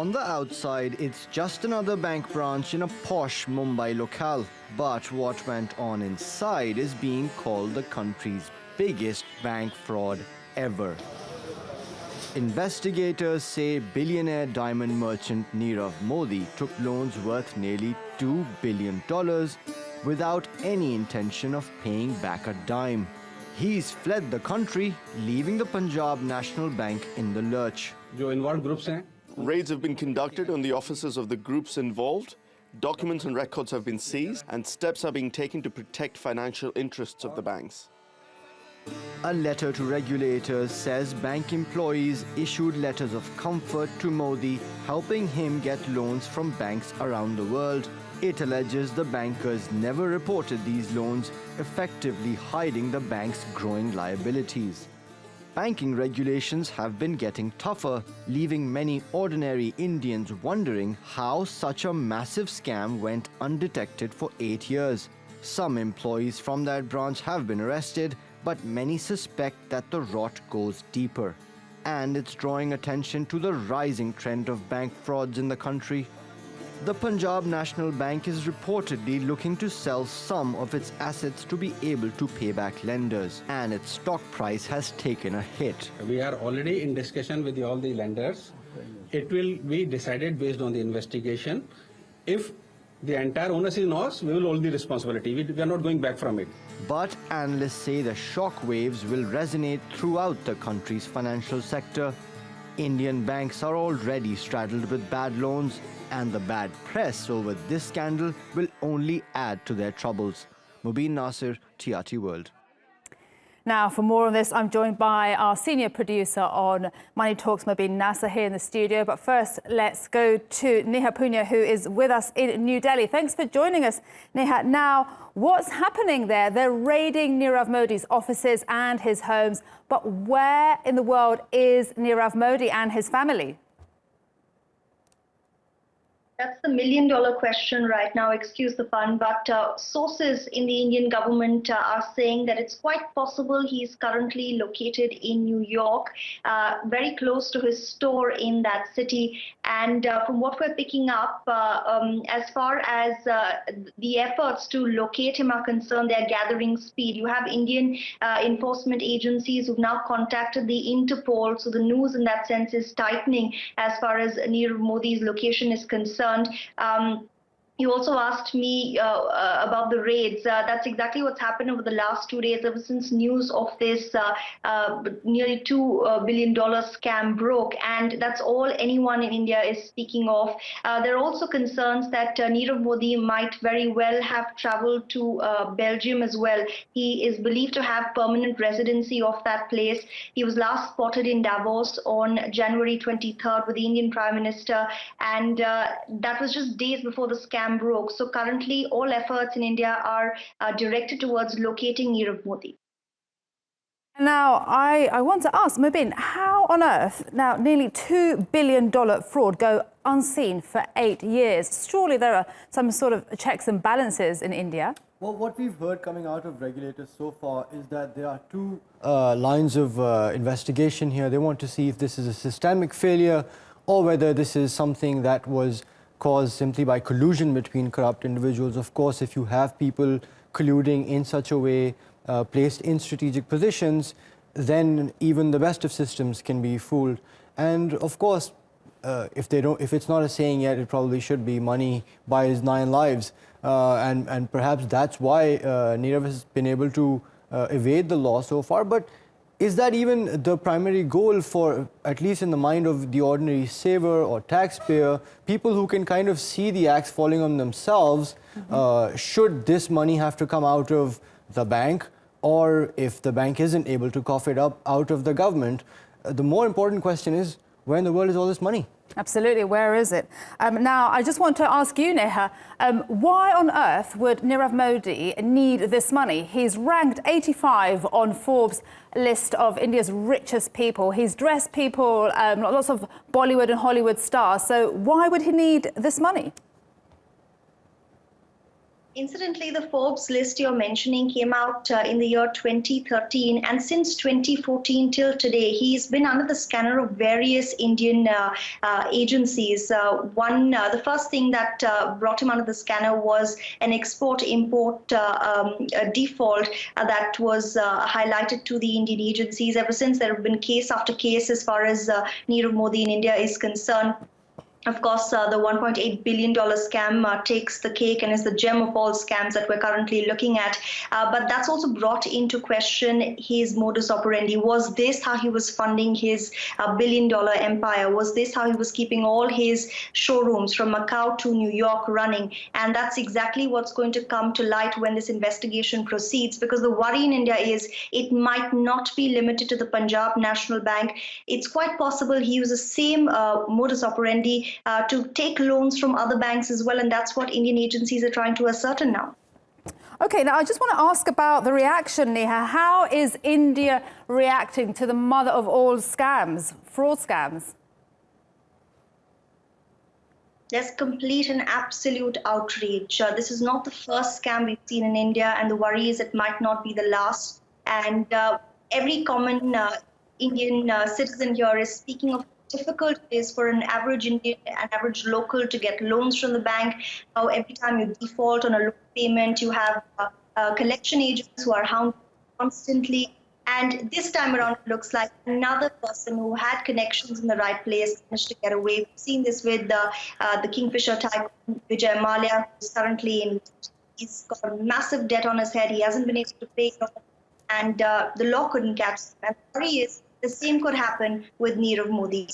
On the outside, it's just another bank branch in a posh Mumbai locale. But what went on inside is being called the country's biggest bank fraud ever. Investigators say billionaire diamond merchant Nirav Modi took loans worth nearly $2 billion without any intention of paying back a dime. He's fled the country, leaving the Punjab National Bank in the lurch. Raids have been conducted on the offices of the groups involved. Documents and records have been seized, and steps are being taken to protect financial interests of the banks. A letter to regulators says bank employees issued letters of comfort to Modi, helping him get loans from banks around the world. It alleges the bankers never reported these loans, effectively hiding the bank's growing liabilities. Banking regulations have been getting tougher, leaving many ordinary Indians wondering how such a massive scam went undetected for 8 years. Some employees from that branch have been arrested, but many suspect that the rot goes deeper. And it's drawing attention to the rising trend of bank frauds in the country. The Punjab National Bank is reportedly looking to sell some of its assets to be able to pay back lenders, and its stock price has taken a hit. We are already in discussion with all the lenders. It will be decided based on the investigation. If the entire onus is ours, we will hold the responsibility. We are not going back from it. But analysts say the shock waves will resonate throughout the country's financial sector. Indian banks are already straddled with bad loans, and the bad press over this scandal will only add to their troubles. Mobin Nasir, TRT World. Now, for more on this, I'm joined by our senior producer on Money Talks, Mobin Nasir, here in the studio. But first, let's go to Neha Poonia, who is with us in New Delhi. Thanks for joining us, Neha. Now, what's happening there? They're raiding Nirav Modi's offices and his homes. But where in the world is Nirav Modi and his family? That's the million-dollar question right now, excuse the pun, but sources in the Indian government are saying that it's quite possible he's currently located in New York, very close to his store in that city. And from what we're picking up, as far as the efforts to locate him are concerned, they're gathering speed. You have Indian enforcement agencies who've now contacted the Interpol, so the news in that sense is tightening as far as Nirav Modi's location is concerned. You also asked me about the raids. That's exactly what's happened over the last 2 days, ever since news of this nearly $2 billion scam broke. And that's all anyone in India is speaking of. There are also concerns that Nirav Modi might very well have traveled to Belgium as well. He is believed to have permanent residency of that place. He was last spotted in Davos on January 23rd with the Indian Prime Minister. And that was just days before the scam broke. So currently all efforts in India are directed towards locating Nirav Modi. Now, I want to ask, Mobin, how on earth, now nearly $2 billion fraud go unseen for 8 years? Surely there are some sort of checks and balances in India. Well, what we've heard coming out of regulators so far is that there are two lines of investigation here. They want to see if this is a systemic failure or whether this is something that was caused simply by collusion between corrupt individuals. Of course, if you have people colluding in such a way, placed in strategic positions, then even the best of systems can be fooled. And of course, if it's not a saying yet, it probably should be: money buys 9 lives. And perhaps that's why Nirav has been able to evade the law so far. But is that even the primary goal for, at least in the mind of the ordinary saver or taxpayer, people who can kind of see the axe falling on themselves? Should this money have to come out of the bank, or if the bank isn't able to cough it up, out of the government? The more important question is, where in the world is all this money? Absolutely, where is it? Now, I just want to ask you, Neha, why on earth would Nirav Modi need this money? He's ranked 85 on Forbes' list of India's richest people. He's dressed people, lots of Bollywood and Hollywood stars. So why would he need this money? Incidentally, the Forbes list you're mentioning came out in the year 2013, and since 2014 till today, he's been under the scanner of various Indian agencies. The first thing that brought him under the scanner was an export-import default that was highlighted to the Indian agencies. Ever since, there have been case after case as far as Nirav Modi in India is concerned. Of course, the $1.8 billion scam takes the cake and is the gem of all scams that we're currently looking at. But that's also brought into question his modus operandi. Was this how he was funding his billion-dollar empire? Was this how he was keeping all his showrooms from Macau to New York running? And that's exactly what's going to come to light when this investigation proceeds, because the worry in India is it might not be limited to the Punjab National Bank. It's quite possible he uses the same modus operandi to take loans from other banks as well, and that's what Indian agencies are trying to ascertain now. Okay, now I just want to ask about the reaction, Neha. How is India reacting to the mother of all scams, fraud scams? There's complete and absolute outrage. This is not the first scam we've seen in India, and the worry is it might not be the last. And every common Indian citizen here is speaking of difficult it is for an average Indian, an average local to get loans from the bank. How every time you default on a loan payment, you have collection agents who are hounded constantly. And this time around, it looks like another person who had connections in the right place managed to get away. We've seen this with the Kingfisher tycoon Vijay Mallya, who's currently in. He's got a massive debt on his head. He hasn't been able to pay it off, and the law couldn't catch him. And the worry is the same could happen with Nirav Modi.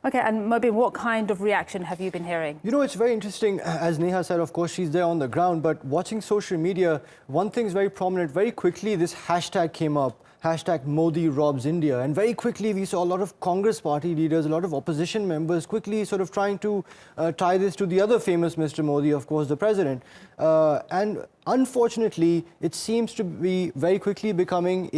Okay, and Mobin, what kind of reaction have you been hearing? You know, it's very interesting. As Neha said, of course, she's there on the ground. But watching social media, one thing's very prominent. Very quickly, this hashtag came up. Hashtag Modi robs India. And very quickly, we saw a lot of Congress party leaders, a lot of opposition members quickly sort of trying to tie this to the other famous Mr. Modi, of course, the president. And unfortunately, it seems to be very quickly becoming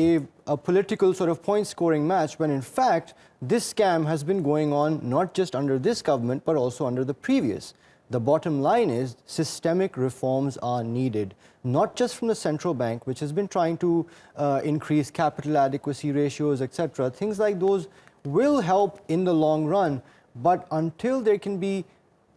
a political sort of point-scoring match, when in fact, this scam has been going on not just under this government, but also under the previous. The bottom line is systemic reforms are needed, not just from the central bank, which has been trying to increase capital adequacy ratios, etc. Things like those will help in the long run, but until there can be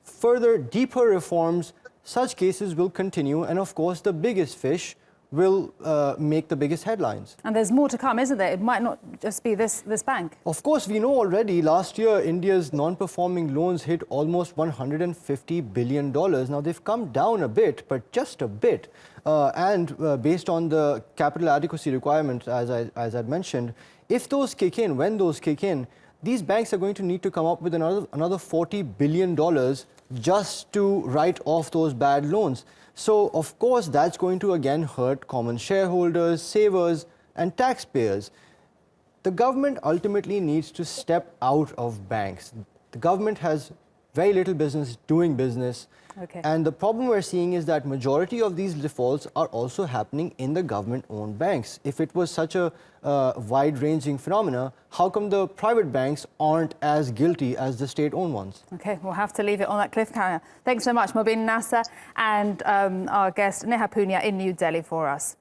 further, deeper reforms, such cases will continue, and of course the biggest fish will make the biggest headlines. And there's more to come, isn't there? It might not just be this bank. Of course, we know already last year India's non-performing loans hit almost $150 billion. Now they've come down a bit, but just a bit. Based on the capital adequacy requirements, as I'd mentioned, if those kick in, when those kick in, these banks are going to need to come up with another $40 billion just to write off those bad loans. So, of course, that's going to again hurt common shareholders, savers, and taxpayers. The government ultimately needs to step out of banks. The government has very little business doing business. Okay. And the problem we're seeing is that majority of these defaults are also happening in the government-owned banks. If it was such a wide-ranging phenomena, how come the private banks aren't as guilty as the state-owned ones? Okay, we'll have to leave it on that cliffhanger. Thanks so much, Mobin Nasir, and our guest Neha Poonia in New Delhi for us.